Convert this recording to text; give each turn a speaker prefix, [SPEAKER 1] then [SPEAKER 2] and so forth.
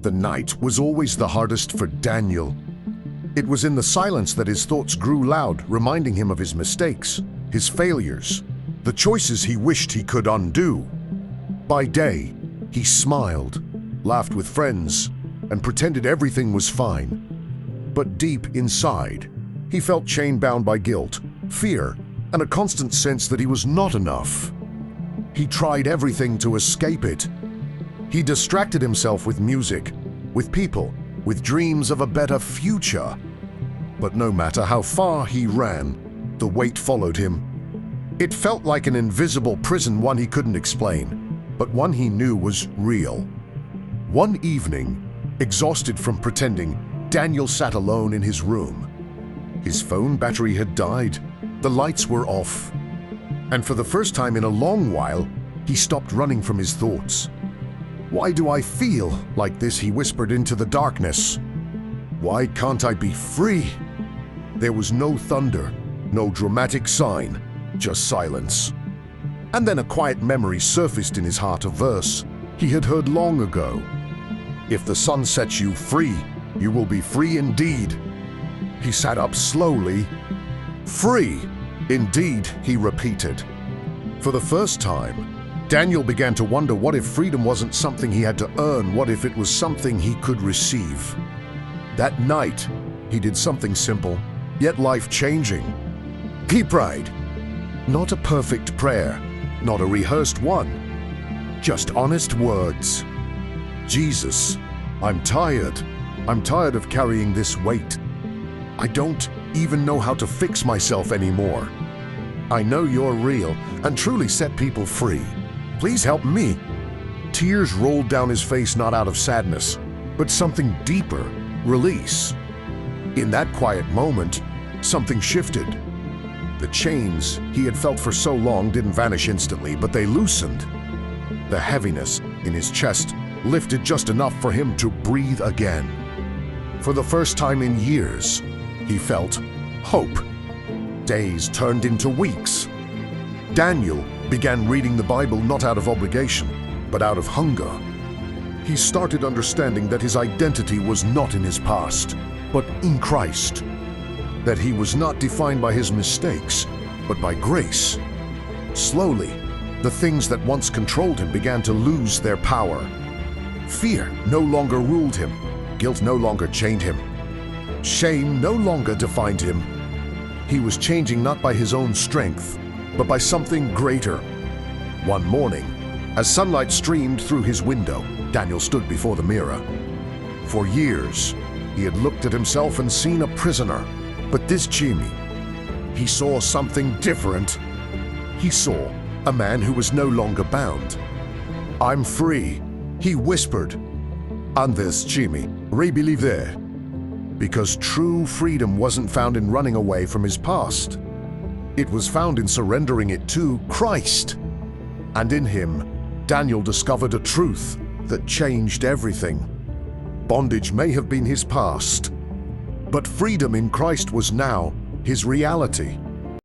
[SPEAKER 1] The night was always the hardest for Daniel. It was in the silence that his thoughts grew loud, reminding him of his mistakes, his failures, the choices he wished he could undo. By day, he smiled, laughed with friends, and pretended everything was fine. But deep inside, he felt chain-bound by guilt, fear, and a constant sense that he was not enough. He tried everything to escape it. He distracted himself with music, with people, with dreams of a better future. But no matter how far he ran, the weight followed him. It felt like an invisible prison, one he couldn't explain, but one he knew was real. One evening, exhausted from pretending, Daniel sat alone in his room. His phone battery had died, the lights were off, and for the first time in a long while, he stopped running from his thoughts. "Why do I feel like this?" he whispered into the darkness. "Why can't I be free?" There was no thunder, no dramatic sign, just silence. And then a quiet memory surfaced in his heart, a verse he had heard long ago. "If the sun sets you free, you will be free indeed." He sat up slowly. "Free, indeed," he repeated. For the first time, Daniel began to wonder, what if freedom wasn't something he had to earn? What if it was something he could receive? That night, he did something simple, yet life-changing. He prayed. Not a perfect prayer, not a rehearsed one, just honest words. "Jesus, I'm tired. I'm tired of carrying this weight. I don't even know how to fix myself anymore. I know you're real and truly set people free. Please help me." Tears rolled down his face, not out of sadness, but something deeper, release. In that quiet moment, something shifted. The chains he had felt for so long didn't vanish instantly, but they loosened. The heaviness in his chest lifted just enough for him to breathe again. For the first time in years, he felt hope. Days turned into weeks. Daniel began reading the Bible not out of obligation, but out of hunger. He started understanding that his identity was not in his past, but in Christ. That he was not defined by his mistakes, but by grace. Slowly, the things that once controlled him began to lose their power. Fear no longer ruled him. Guilt no longer chained him. Shame no longer defined him. He was changing not by his own strength, but by something greater. One morning, as sunlight streamed through his window, Daniel stood before the mirror. For years, he had looked at himself and seen a prisoner. But this Jimmy, he saw something different. He saw a man who was no longer bound. "I'm free," he whispered. And this Jimmy re-believed there. Because true freedom wasn't found in running away from his past. It was found in surrendering it to Christ. And in him, Daniel discovered a truth that changed everything. Bondage may have been his past, but freedom in Christ was now his reality.